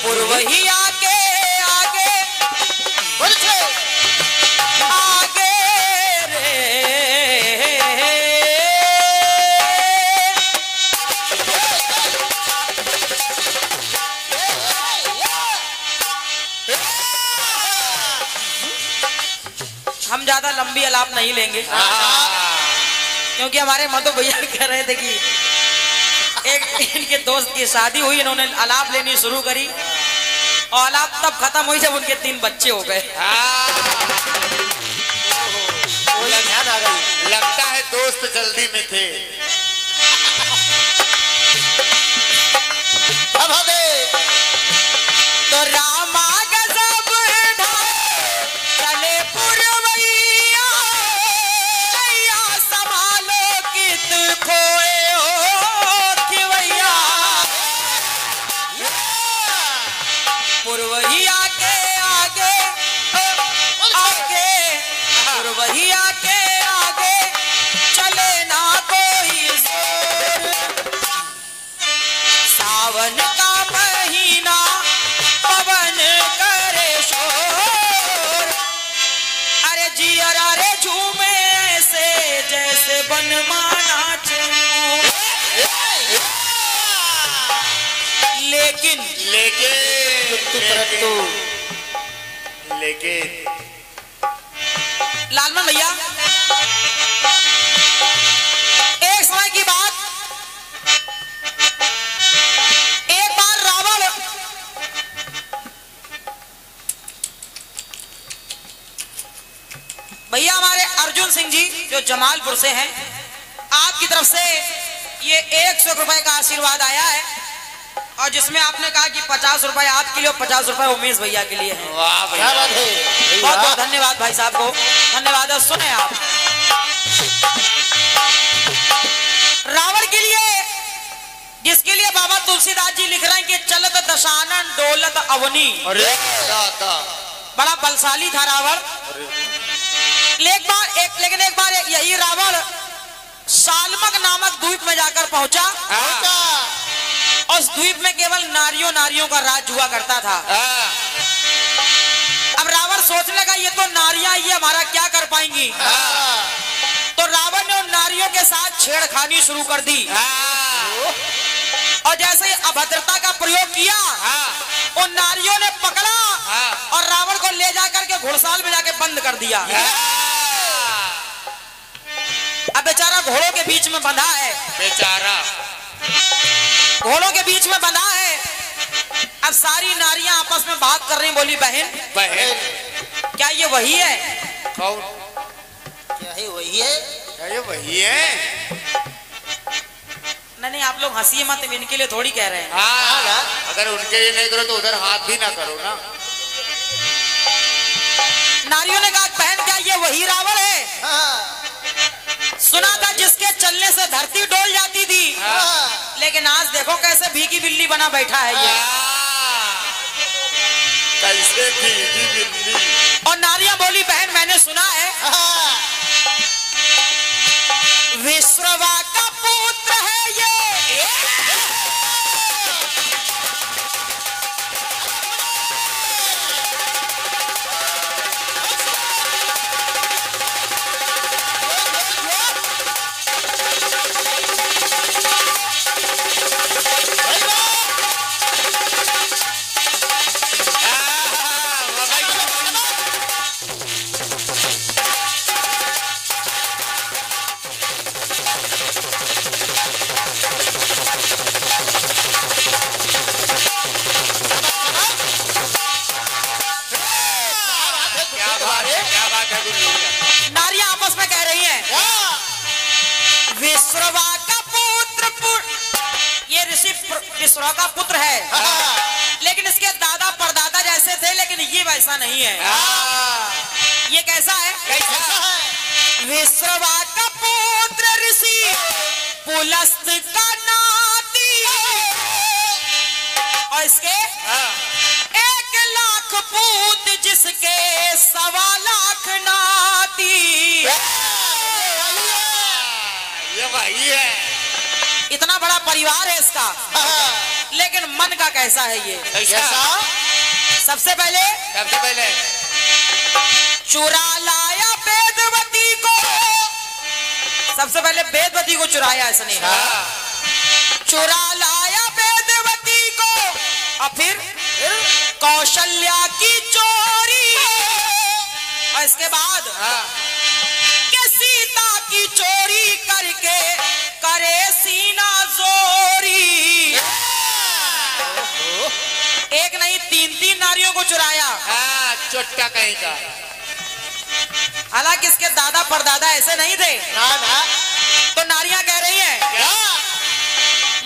पुरवहिया के आगे आगे रे हम ज्यादा लंबी अलाप नहीं लेंगे क्योंकि हमारे मधु भैया कह रहे थे कि एक इनके दोस्त की शादी हुई, इन्होंने अलाप लेनी शुरू करी और अलाप तब खत्म हुई जब उनके 3 बच्चे हो गए। लगता है दोस्त जल्दी में थे। तो रामा गजब चले पुरवैया संभालो कित खोए हो खिवैया। पुरवैया के आगे आगे पुरवैया के आगे चले ना कोई जोर। सावन का महीना पवन करे शोर। अरे जियरा रे झूमे ऐसे जैसे बनमाना चूम। लेकिन लालमन भैया एक समय की बात, एक बार रावण भैया हमारे अर्जुन सिंह जी जो जमालपुर से हैं, आपकी तरफ से ये 100 रुपए का आशीर्वाद आया है और जिसमें आपने कहा कि 50 रुपए आपके लिए और 50 रुपए उमेश भैया के लिए है। वाह भैया, बहुत बहुत धन्यवाद भाई साहब को, धन्यवाद। सुने आप रावण के लिए जिसके लिए बाबा तुलसीदास जी लिख रहे हैं कि चलत दशानन डोलत अवनी। बड़ा बलशाली था रावण। लेकिन एक बार यही रावण सालमक नामक द्वीप में जाकर पहुंचा और उस द्वीप में केवल नारियों का राज हुआ करता था। अब रावण सोचने लगा ये तो नारियां ये हमारा क्या कर पाएंगी। तो रावण ने उन नारियों के साथ छेड़खानी शुरू कर दी और जैसे ही अभद्रता का प्रयोग किया उन नारियों ने पकड़ा और रावण को ले जाकर के घुड़साल में जाके बंद कर दिया। अब बेचारा घोड़ों के बीच में बंधा है, घोड़ों के बीच में बंधा है। अब सारी नारियां आपस में बात कर रही, बोली बहन क्या ये वही है? कौन? क्या है वही है? क्या ये वही है? नहीं आप लोग हंसिए मत, इनके लिए थोड़ी कह रहे हैं। अगर उनके लिए नहीं करो तो उधर हाथ भी ना करो ना। नारियों ने कहा बहन क्या ये वही रावण है? सुना था जिसके चलने से धरती डोल जाती थी, लेकिन आज देखो कैसे भीगी बिल्ली बना बैठा है ये। कैसे भीगी बिल्ली? और नारियां बोली बहन मैंने सुना है विश्रवा का पुत्र है ये। नारियां आपस में कह रही हैं विश्रवा का पुत्र ये ऋषि विश्रवा का पुत्र है, लेकिन इसके दादा परदादा जैसे थे, लेकिन ये वैसा नहीं है। ये कैसा है? विश्रवा का पुत्र ऋषि पुलस्त का नाती और इसके 1 लाख पूत जिसके 1.25 लाख नाती। ये वही है। इतना बड़ा परिवार है इसका। लेकिन मन का कैसा है ये? कैसा? सबसे पहले चुरा लाया वेदवती को, सबसे पहले वेदवती को चुराया इसने। चुरा लाया वेदवती को और फिर कौशल्या की चोरी, और इसके बाद के सीता की चोरी करके करे सीना जोरी। एक नहीं 3 नारियों को चुराया। चोट्टा कहेगा। हालांकि इसके दादा परदादा ऐसे नहीं थे। ना। तो नारियां कह रही हैं क्या?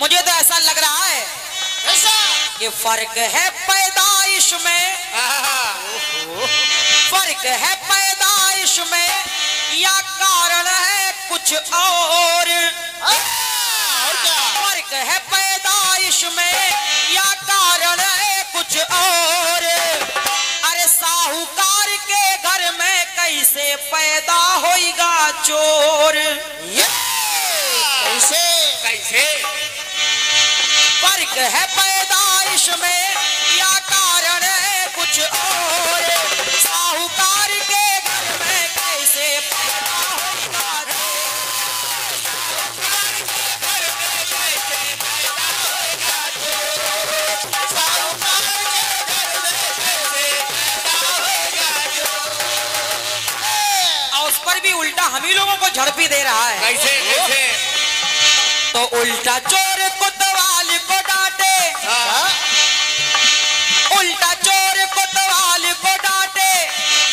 मुझे तो ऐसा लग रहा है कि फर्क है पैदाइश में, फर्क है पैदाइश में या कारण है कुछ और क्या? फर्क है पैदाइश में या कारण है कुछ और। अरे साहूकार के घर में कैसे पैदा होएगा चोर? कैसे? फर्क है पैदाइश में या कारण है कुछ और। साहूकार के घर में कैसे पैदा होगा और उस पर भी उल्टा हम ही लोगों को झड़पी दे रहा है। कैसे? तो उल्टा चोर कोतवाल को डांटे, उल्टा चोर कोतवाल को डांटे,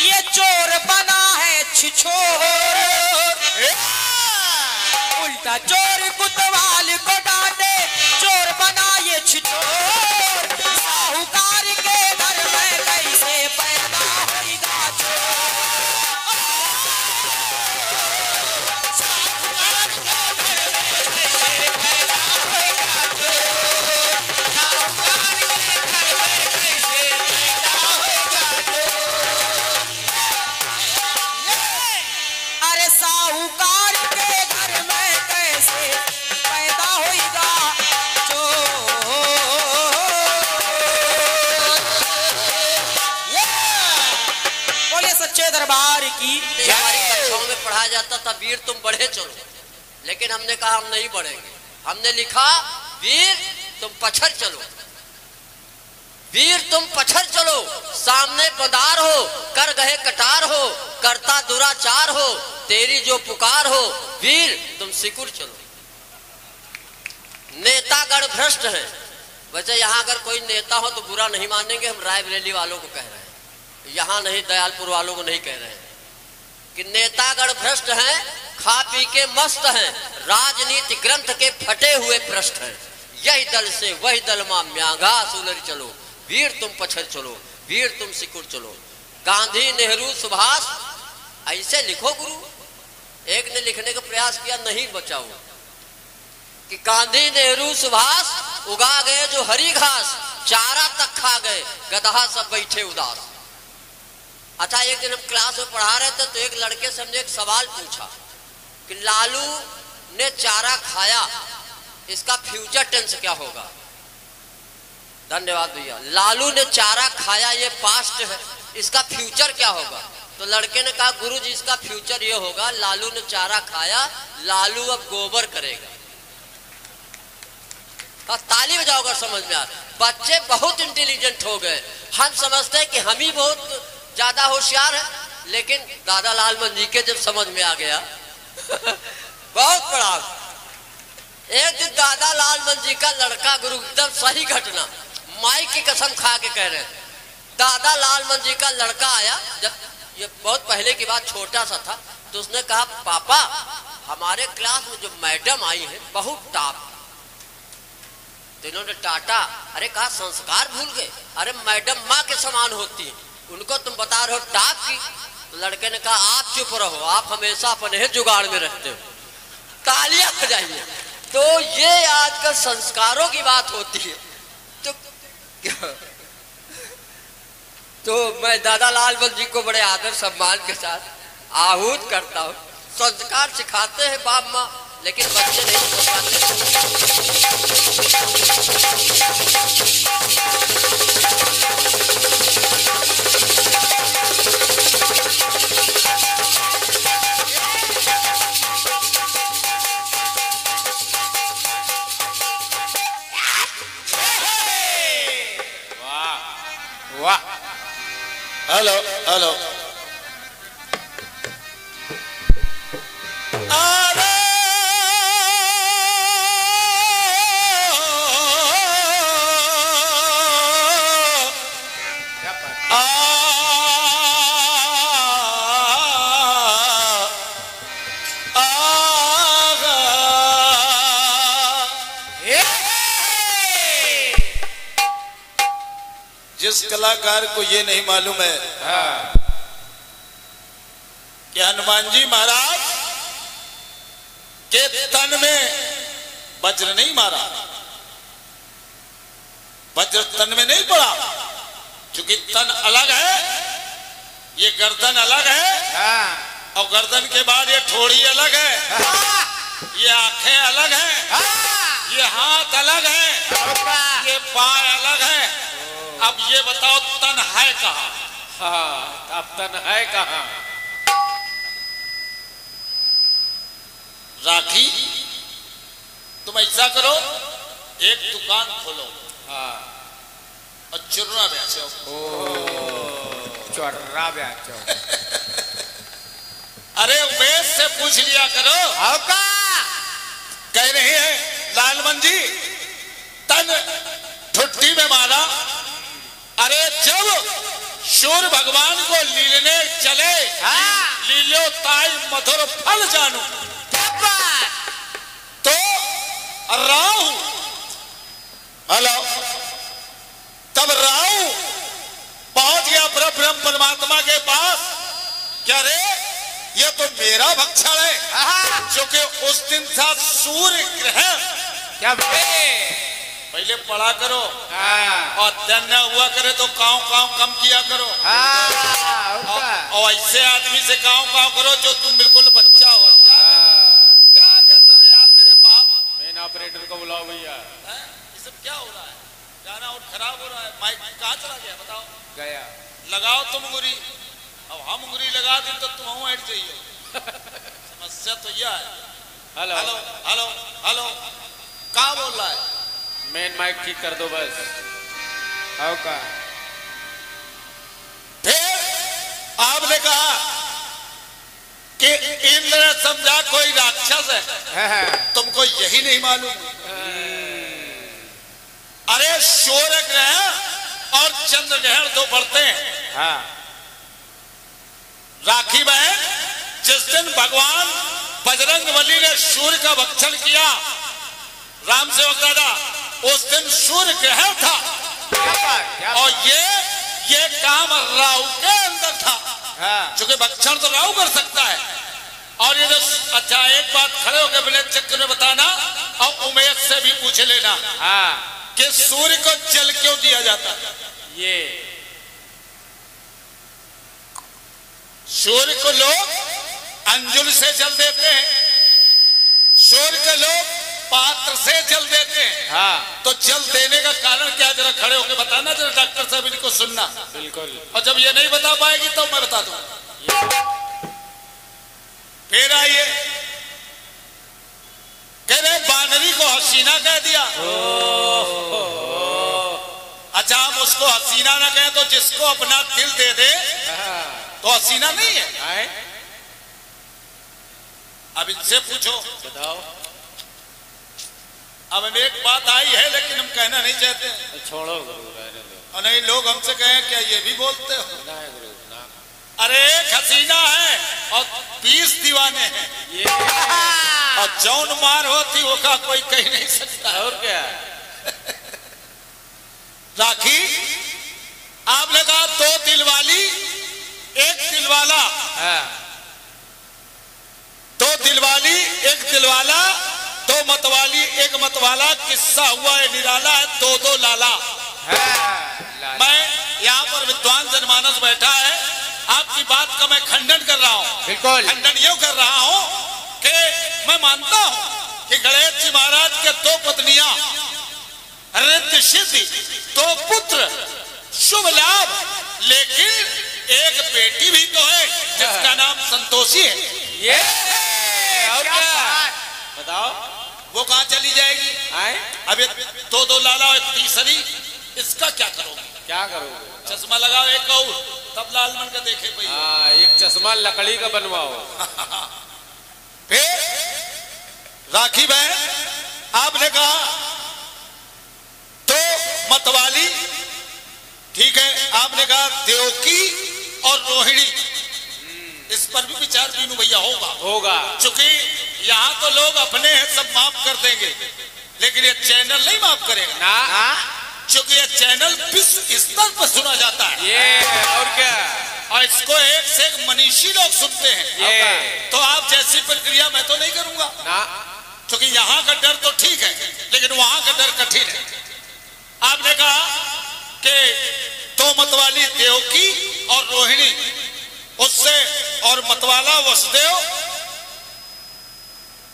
ये चोर बना है छिछोर। उल्टा चोर कोतवाल को डांटे, चोर बना ये छिछोर। साहूकार के घर में कैसे पैदा होगा चोर? साहूकार के घर में कैसे पैदा होगा चोर? बोले सच्चे दरबार की। हमारी कक्षाओं में पढ़ाया जाता था वीर तुम बढ़े चलो, लेकिन हमने कहा हम नहीं बढ़ेंगे। हमने लिखा वीर तुम पछड़ चलो, वीर तुम पछड़ चलो, सामने पदार हो कर गए कटार हो, करता दुराचार हो तेरी जो पुकार हो, वीर तुम सिकुड़ चलो। नेतागण भ्रष्ट हैं। वैसे यहाँ अगर कोई नेता हो तो बुरा नहीं मानेंगे, हम रायबरेली वालों को कह रहे हैं, यहाँ नहीं दयालपुर वालों को नहीं कह रहे हैं कि नेतागण भ्रष्ट हैं, खा पी के मस्त हैं, राजनीति ग्रंथ के फटे हुए भ्रष्ट हैं। यही दल से वही दल मां म्यांगा सुलर चलो, वीर तुम पछड़ चलो, वीर तुम सिकुड़ चलो। गांधी नेहरू सुभाष ऐसे लिखो गुरु। एक ने लिखने का प्रयास किया, नहीं बचा वो, कि गांधी नेहरू सुभाष उगा गए जो हरी घास, चारा तक खा गए गधा सब बैठे उदास। अच्छा, एक दिन हम क्लास में पढ़ा रहे थे तो एक लड़के से हमने एक सवाल पूछा कि लालू ने चारा खाया, इसका फ्यूचर टेंस क्या होगा? धन्यवाद भैया। लालू ने चारा खाया ये पास्ट है, इसका फ्यूचर क्या होगा? तो लड़के ने कहा गुरुजी इसका फ्यूचर ये होगा, लालू ने चारा खाया, लालू अब गोबर करेगा। ताली बजाओ अगर समझ में आ। बच्चे बहुत इंटेलिजेंट हो गए। हम समझते हैं कि हम ही बहुत ज्यादा होशियार है, लेकिन दादा लाल मंजी के जब समझ में आ गया बहुत बड़ा। एक दिन दादा लाल मंजी का लड़का गुरु, एकदम सही घटना, माई की कसम खा के कह रहे हैं, दादा लाल मंजी का लड़का आया, जब ये बहुत पहले की बात, छोटा सा था, तो उसने कहा पापा हमारे क्लास में जो मैडम आई है बहुत टॉप। तो इन्होंने टाटा, अरे कहा संस्कार भूल गए, अरे मैडम माँ के समान होती है, उनको तुम बता रहे हो टॉप की। तो लड़के ने कहा आप चुप रहो, आप हमेशा अपने जुगाड़ में रहते हो। तालियां बजाइए। तो ये आजकल संस्कारों की बात होती है। तो मैं दादा लाल बंजी को बड़े आदर सम्मान के साथ आहूत करता हूँ। संस्कार सिखाते हैं बाप माँ, लेकिन बच्चे नहीं सिखाते। हेलो हेलो अरे जिस कलाकार को ये नहीं मालूम है कि हनुमान जी महाराज के तन में वज्र नहीं मारा, वज्र तन में नहीं पड़ा, क्योंकि तन अलग है, ये गर्दन अलग है, और गर्दन के बाद ये ठोड़ी अलग है, ये आंखें अलग हैं, ये हाथ अलग है, ये पाय अलग है। अब ये बताओ तन है कहाँ? हाँ, अब तन है कहाँ? राखी तुम ऐसा करो, एक दुकान खोलो और चुर्रा बेचो। चुर्रा बेचो। अरे उमेश से पूछ लिया करो। कह रहे हैं लालमन जी तन ठुट्टी में मारा। अरे जब सूर्य भगवान को लीलने चले, लीलो ताई मधुर फल जानू, तो राहु, हेलो, तब राहु पहुंच गया ब्रह्म परमात्मा के पास। क्या रे, ये तो मेरा भक्षण है, क्योंकि उस दिन था सूर्य ग्रहण। क्या पहले पढ़ा करो और ध्यान न हुआ करे तो काव काव कम किया करो। और ऐसे आदमी से काव काव करो जो तुम बिल्कुल बच्चा हो। क्या कर रहे हो यार मेरे बाप? मेन ऑपरेटर को बुलाओ भैया। ये सब क्या हो रहा है? गाना और खराब हो रहा है। माइक कहाँ चला गया बताओ? गया। लगाओ तुम मुंगरी। अब हम मुंगरी लगा दी तो तुम हूँ हट जाइए। समस्या तो यह है। हेलो हेलो हेलो हेलो, कहाँ बोल रहा है? मेन माइक ठीक कर दो बस। आओ का फिर आपने कहा कि इंद्र ने समझा कोई राक्षस है, तुमको यही नहीं मालूम? अरे सूर्य ग्रहण और चंद्र ग्रहण दो पड़ते हैं। राखी बहन, जिस दिन भगवान बजरंगबली ने सूर्य का भक्षण किया, राम सेवक दादा, उस दिन सूर्य ग्रहण था। और ये काम राहु के अंदर था, क्योंकि भक्षण तो राहु कर सकता है। और ये जो अच्छा, एक बात खड़े होकर ब्लैक चक्कर में बताना, और उमेश से भी पूछ लेना कि सूर्य को जल क्यों दिया जाता है? ये सूर्य को लोग अंजुल से जल देते हैं, सूर्य के लोग पात्र से जल देते हैं। तो जल देने का कारण क्या? जरा खड़े होकर बताना, जरा डॉक्टर साहब इनको सुनना। बिल्कुल। और जब ये नहीं बता पाएगी तो मैं बता दूं। फिर आइए, कह रहे बानरी को हसीना कह दिया। अच्छा, हम उसको हसीना ना कहें तो जिसको अपना दिल दे दे तो हसीना नहीं है? अब इनसे पूछो, बताओ। अब हमें एक बात आई है लेकिन हम कहना नहीं चाहते। छोड़ो और नहीं, लोग हमसे कहें क्या ये भी बोलते हो? ना। अरे एक हसीना है और 20 दीवाने हैं। और जौन मार होती होगा कोई कह नहीं सकता। और क्या? राखी, आपने कहा 2 दिल वाली 1 दिल वाला। 2 दिल वाली 1 दिल वाला, 2 मतवाली 1 मतवाला। किस्सा हुआ है निराला है, 2-2 लाला। मैं यहाँ पर विद्वान जनमानस बैठा है, आपकी बात का मैं खंडन कर रहा हूँ। बिल्कुल खंडन यूं कर रहा हूँ कि मैं मानता हूँ कि गणेश जी महाराज के 2 पत्नियां, रिद्धि सिद्धि, 2 पुत्र, शुभ लाभ, लेकिन एक बेटी भी तो है जिसका नाम संतोषी है। ये और क्या? बताओ, वो कहाँ चली जाएगी? अब 2-2 लाला और तीसरी, इसका क्या करोगे? क्या करोगे? चश्मा लगाओ एक और, तब लालमन का देखे भैया। हाँ, एक चश्मा लकड़ी का बनवाओ। फिर राखी बहन आपने कहा तो मतवाली, ठीक है, आपने कहा देवकी और रोहिणी, इस पर भी विचार बीनू भैया होगा। चूंकि यहाँ तो लोग अपने हैं, सब माफ कर देंगे, लेकिन ये चैनल नहीं माफ करेगा ना, क्योंकि ये चैनल विश्व स्तर पर सुना जाता है। ये और क्या, और इसको एक से एक मनीषी लोग सुनते हैं। तो आप जैसी प्रक्रिया मैं तो नहीं करूंगा ना, क्योंकि यहाँ का डर तो ठीक है, लेकिन वहां का डर कठिन है। आपने कहा कि तो मतवाली देवकी और रोहिणी, उससे और मतवाला वसुदेव,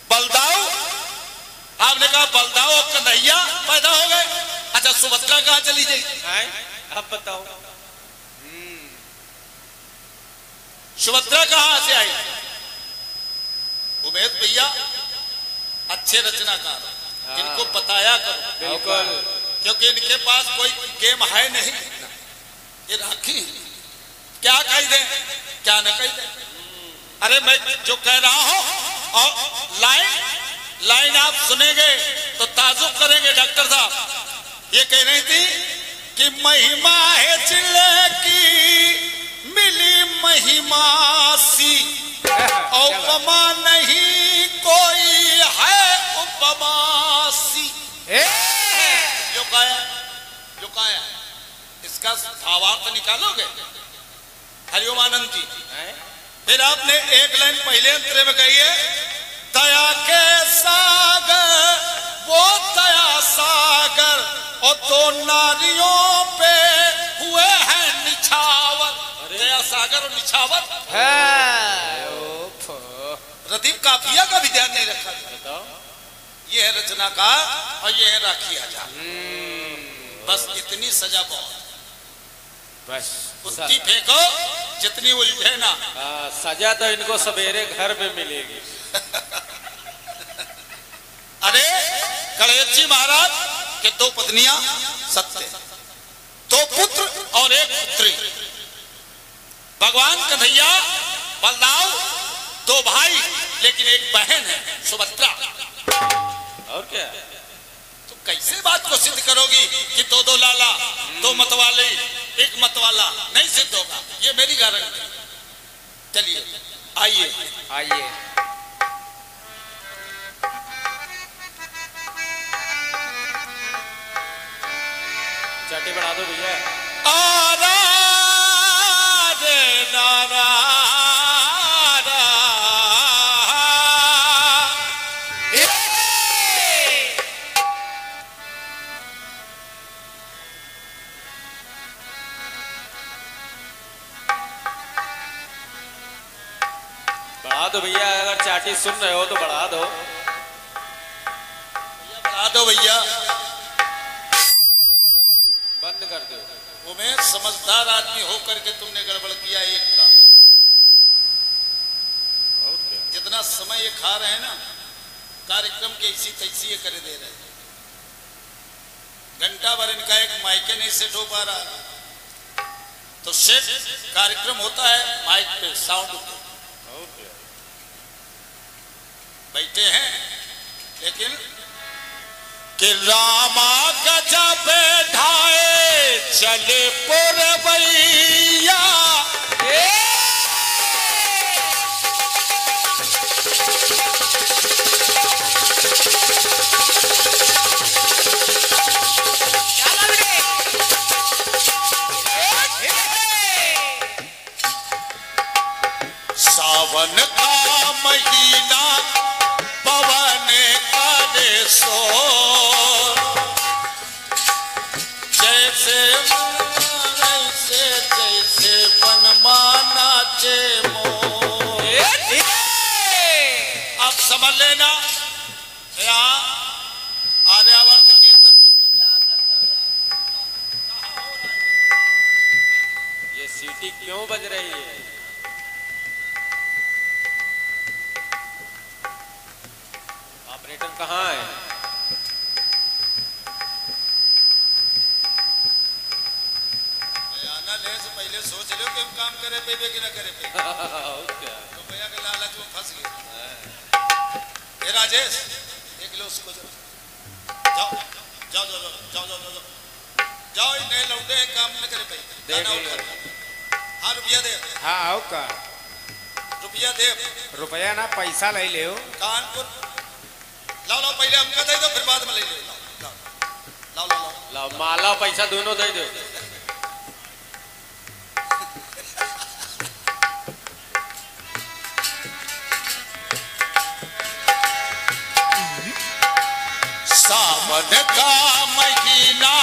बलदाऊ, आपने कहा बलदाऊ और कन्हैया पैदा हो गए। अच्छा, सुभद्रा कहाँ चली गई? अब बताओ, सुभद्रा कहाँ से आई? उमेद भैया अच्छे रचनाकार, इनको बताया करो, बिल्कुल, क्योंकि इनके पास कोई गेम है नहीं। ये राखी क्या कह दे क्या न कह दे। अरे मैं जो कह रहा हूं, और लाइन आप सुनेंगे तो ताजुब करेंगे। डॉक्टर साहब ये कह रही थी कि महिमा है जिले की मिली महिमा सी, उपमा नहीं कोई है उपमा सी। जो काया इसका भावार्थ निकालोगे हरिओम आनंद जी। फिर आपने एक लाइन पहले अंतरे में कही है, दया के सागर वो दया सागर और दो नारियों पे हुए हैं निछावर। दया सागर और निछावर, रदीप काफिया का भी ध्यान नहीं रखा। ये है रचनाकार और ये है राखी आजाद। बस इतनी सजा बहुत, बस उतनी फेंको जितनी उलझे ना। सजा तो इनको सवेरे घर में मिलेगी। अरे गणेश महाराज के दो पत्नियां सत्य, दो पुत्र और एक पुत्री। भगवान कन्हैया, बलदाऊ, दो भाई, लेकिन एक बहन है सुभद्रा। और क्या, तो कैसे बात को सिद्ध करोगी कि दो लाला, दो मतवाले, एक मतवाला? नहीं सिद्ध होगा, ये मेरी गारंटी। चलिए आइए चाटी बढ़ा दो भैया। बढ़ा दो भैया, अगर चाटी सुन रहे हो तो बढ़ा दो। बढ़ा दो भैया, बंद कर दो। उमेश समझदार आदमी होकर के तुमने गड़बड़ किया एक का। जितना समय ये खा रहे हैं ना, कार्यक्रम के इसी तैसी ये करे दे रहे हैं। घंटा भर इनका एक माइके नहीं सेट हो पा रहा, तो सेट कार्यक्रम होता है माइक पे, साउंड पे बैठे हैं। लेकिन कि रामा गजा बैठाए चले पुरवैया, सावन का महीना पवन करे शोर, जैसे बनमाना चे मोर। अब समझ लेना, यहाँ आर्यावर्त कीर्तन ये सीटी क्यों बज रही है? ऑपरेटर कहाँ है? आना ले से पहले सोच लो कि हम काम करे पे कि ना करे पे। क्या रुपया के लालच में फंस गए। ए राजेश देख लो उसको, जाओ जाओ जाओ जाओ जाओ जाओ जाओ, नए लौटे काम न करे पे। हाँ रुपया दे। हाँ आओ का रुपया दे। रुपया ना पैसा ले ले कानपुर लाओ लाओ, पहले हमका दे दो फिर बाद में ले लो। लाओ लाओ लाओ लाओ, माला पैसा दोनों दे दो। सावन का महीना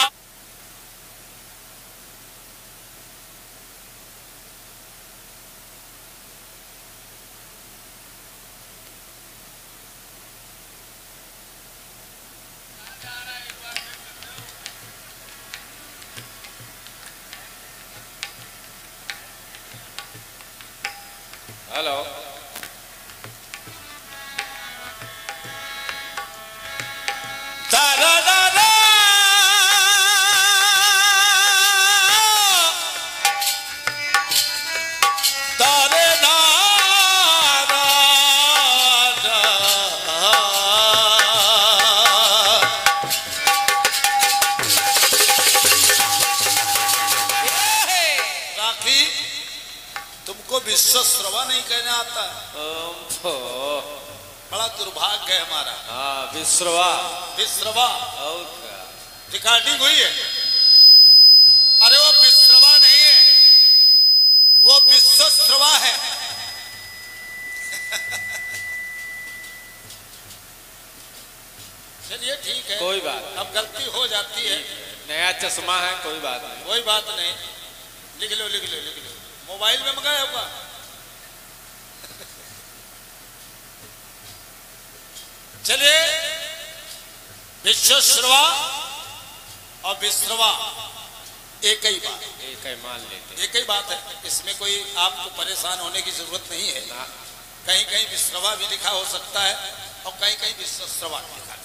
हेलो तुमको विश्वश्रवा नहीं कहना आता, बड़ा दुर्भाग्य है हमारा। हाँ विश्रवा विश्रवा और क्या रिकॉर्डिंग हुई है। अरे वो विश्रवा नहीं है, वो विश्वश्रवा है। चलिए ठीक है, कोई बात अब गलती हो जाती है, नया चश्मा है, कोई बात नहीं। कोई बात नहीं। लिख लो लिख लो लिख लो, मोबाइल में मंगाया होगा। चलिए विश्वश्रवा और विश्रवा एक ही बात, एक ही मान लेते। एक ही बात है, इसमें कोई आपको परेशान होने की जरूरत नहीं है। कहीं कहीं विश्रवा भी लिखा हो सकता है और कहीं कहीं विश्वश्रवा लिखा है,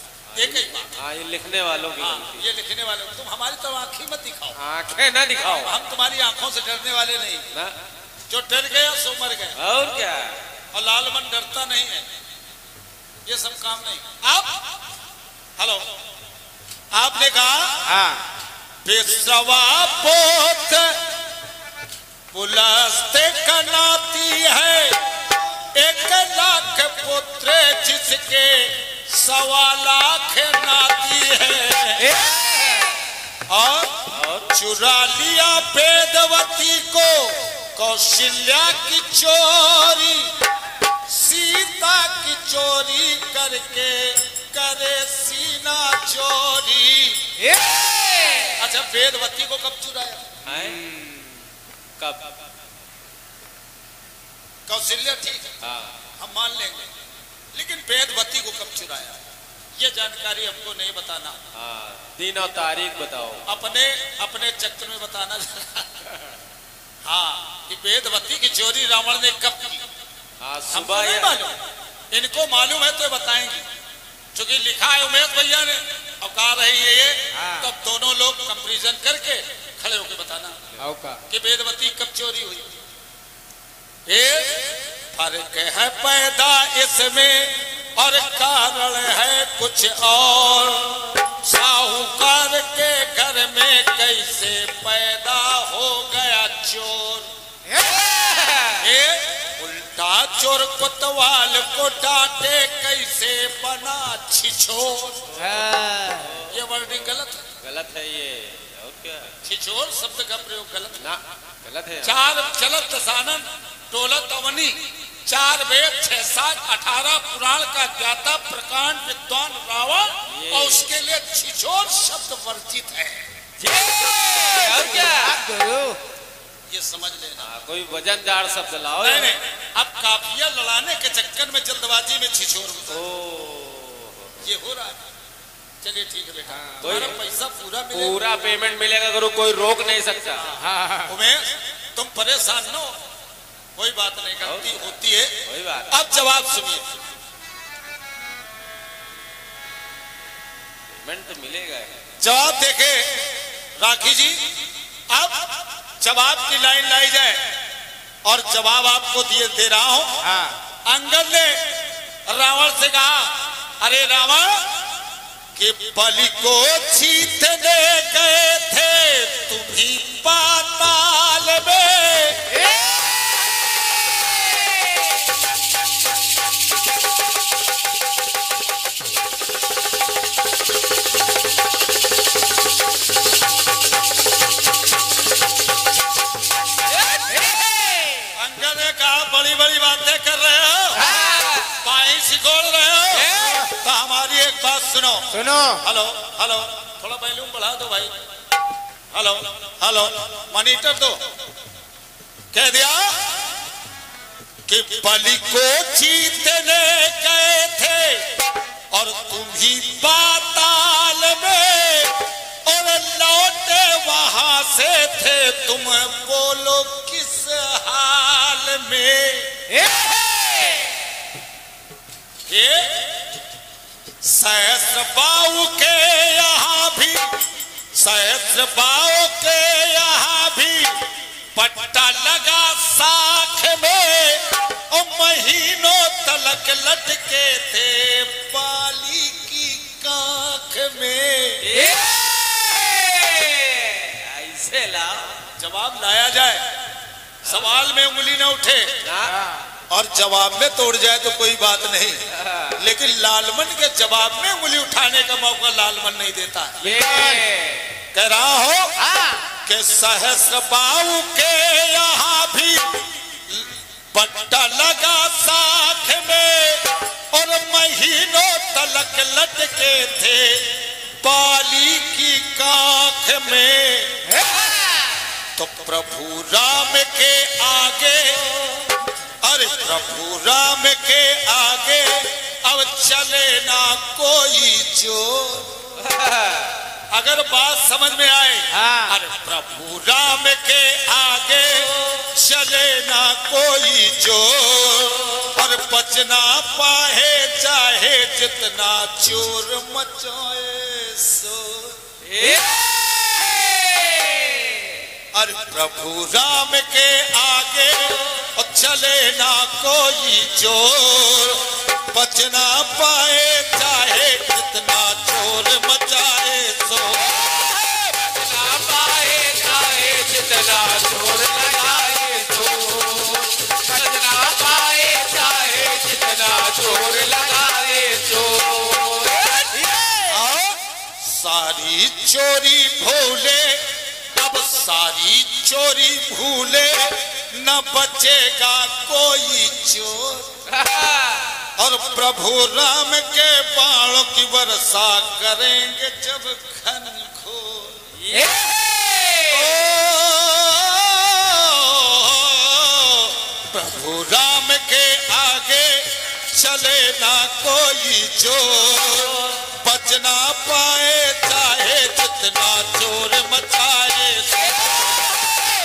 एक ही बात। हाँ ये लिखने वालों की हाँ, गलती। ये लिखने वाले तुम हमारी तो आंखें मत दिखाओ, आंखें ना दिखाओ, हम तुम्हारी आंखों से डरने वाले नहीं। ना जो डर गया सो मर गया। और क्या। और लाल मन डरता नहीं है, ये सब काम नहीं। आप हेलो, आपने कहा हाँ विश्रवा पोत पुलस्ते कनाती है, 1 लाख पुत्र जिसके 1.25 लाख नाती है। और चुरा लिया वेदवती को कौशल्या की चोरी, सीता की चोरी करके करे सीना चोरी। अच्छा वेदवती को कब चुराया? कब? कौशल्या ठीक है, हाँ हम मान लेंगे, लेकिन वेदवती को कब चुराया ये जानकारी हमको नहीं बताना। हाँ दिन और तारीख बताओ। अपने अपने चक्कर में बताना। हाँ कि वेदवती की चोरी रावण ने कब की हाँ हमको सुबह नहीं मालूम, इनको मालूम है तो बताएंगे, क्योंकि लिखा है उमेश भैया ने और कहा रही है ये। हाँ। तब दोनों लोग कंपैरिजन करके खड़े होकर बताना आओ का कि वेदवती कब चोरी हुई। ये फर्क है पैदा इसमें और कारण है कुछ और, साहूकार के घर में कैसे पैदा हो गया चोर। उल्टा चोर कोतवाल को डांटे कैसे बना छिछोर। ये वर्डिंग गलत है, गलत है ये। और क्या? छिछोर शब्द का प्रयोग गलत ना गलत है। 4 चलत दसानन डोलत अवनी, 4 वेद 6 7 18 पुराण का ज्ञाता प्रकांड विद्वान रावण, और उसके लिए छिछोर शब्द वर्जित है। और क्या? गुरु ये समझ लेना। कोई वजनदार शब्द लाओ। नहीं नहीं, अब काफिया लड़ाने के चक्कर में जल्दबाजी में छिछोर ये हो रहा है। चलिए ठीक है बेटा, तुम्हारा पैसा पूरा मिलेगा, पूरा पेमेंट मिलेगा गुरु, कोई रोक नहीं सकता। उमेश तुम परेशान न हो, कोई बात नहीं, गलती होती है। कोई बात। अब जवाब सुनिए। पेमेंट तो मिलेगा। जवाब देखे राखी जी, अब जवाब की लाइन लाई जाए और जवाब आपको दे रहा हूं। हाँ। अंगद ने रावण से कहा, अरे रावण कि बलि को जीतने गए थे तुम ही पाताल में। अंगद ने कहा, बड़ी बड़ी बातें कर रहे हो, पाई सिकोड़ रहे हो, तो हमारी एक बात सुनो। सुनो। हेलो हेलो, थोड़ा वॉल्यूम बढ़ा दो भाई। हेलो हेलो, मॉनिटर दो। कह दिया कि बलि को जीतने गए थे और तुम ही पाताल में, और लौटे वहां से थे तुम, बोलो किस हाल में। ये सहस्र बाहु के यहाँ भी, सहस्र बाहु के यहाँ भी पट्टा लगा साख में, और महीनों तलक लटके थे बाली की काख में। ऐसे ला जवाब लाया जाए, सवाल में उंगली न उठे और जवाब में तोड़ जाए तो कोई बात नहीं, लेकिन लालमन के जवाब में उंगली उठाने का मौका लालमन नहीं देता। कह रहा हो कि सहस्र बाहु के यहाँ भी पट्टा लगा साथ में, और महीनों तलक लटके थे बाली की काख में। तो प्रभु राम के आगे, अरे प्रभु राम के आगे अब चले ना कोई चोर। अगर बात समझ में आए, अरे प्रभु राम के आगे चले ना कोई चोर, और बच ना पाए चाहे जितना चोर मचाए शोर। अरे प्रभु राम के आगे और चले ना कोई चोर, बच ना पाए चाहे जितना चोर मचाए शोर। बच ना पाए चाहे जितना चोर लगाए चोर, बच ना पाए चाहे जितना चोर लगाए चोर। सारी चोरी भूले, अब सारी चोरी भूले, न बचेगा कोई चोर, और प्रभु राम के बाणों की वर्षा करेंगे जब घनघोर। प्रभु राम के आगे चले ना कोई चोर, बच ना पाए चाहे जितना चोर मचाए शोर।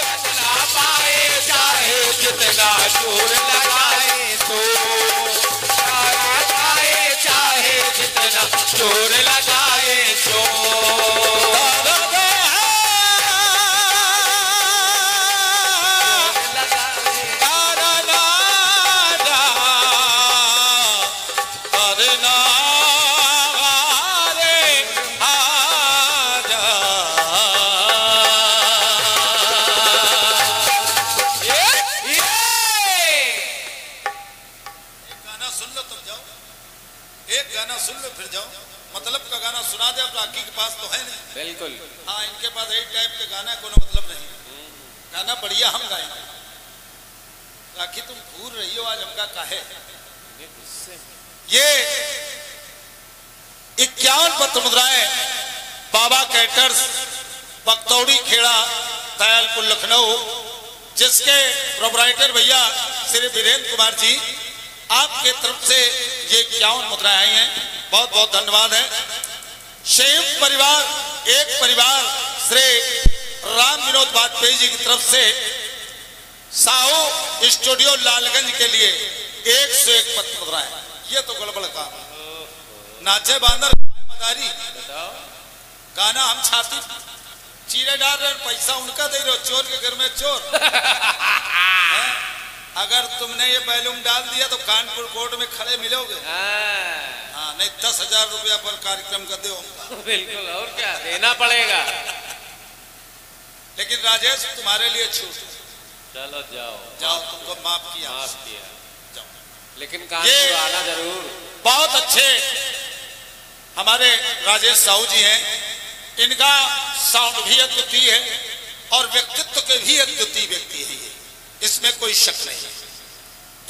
बच ना पाए चाहे जितना चोर लगाए चोर, पाए चाहे जितना चोर लगाए चोर। मतलब का गाना सुना दे, अब राखी के पास तो है नहीं। बिल्कुल। हाँ, इनके पास एक टाइप के गाना कोनो मतलब नहीं, गाना बढ़िया हम गाएंगे। राखी तुम घूर रही हो आज हमका काहे। ये 51 पत्र मुद्राएं बाबा कैटर्स बगतौड़ी खेड़ा दयालपुर लखनऊ, जिसके प्रोपराइटर भैया श्री वीरेंद्र कुमार जी, आपके तरफ से ये 51 मुद्राएं आई हैं, बहुत बहुत धन्यवाद है। संयुक्त परिवार एक परिवार श्री राम विनोद वाजपेयी जी की तरफ से साहू स्टूडियो लालगंज के लिए 101 पत्र मुद्राएं। ये तो गड़बड़ काम है। नाचे बांदर मदारी, गाना हम छाती चीरे डाल रहे पैसा उनका दे रहे हो, चोर के घर में चोर। हैं? अगर तुमने ये बैलून डाल दिया तो कानपुर कोर्ट में खड़े मिलोगे। हाँ, नहीं 10,000 रुपया पर कार्यक्रम का दो। बिल्कुल, और क्या देना पड़ेगा। लेकिन राजेश तुम्हारे लिए छूट। चलो जाओ जाओ, तुमको माफ किया। माफ किया, जाओ। लेकिन कानपुर आना जरूर। बहुत अच्छे हमारे राजेश साहू जी हैं। इनका साउंड भी अद्वितीय है और व्यक्तित्व के भी अद्वितीय व्यक्ति है ये, इसमें कोई शक नहीं है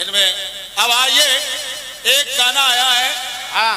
इनमें। अब आइए, एक गाना आया है। हाँ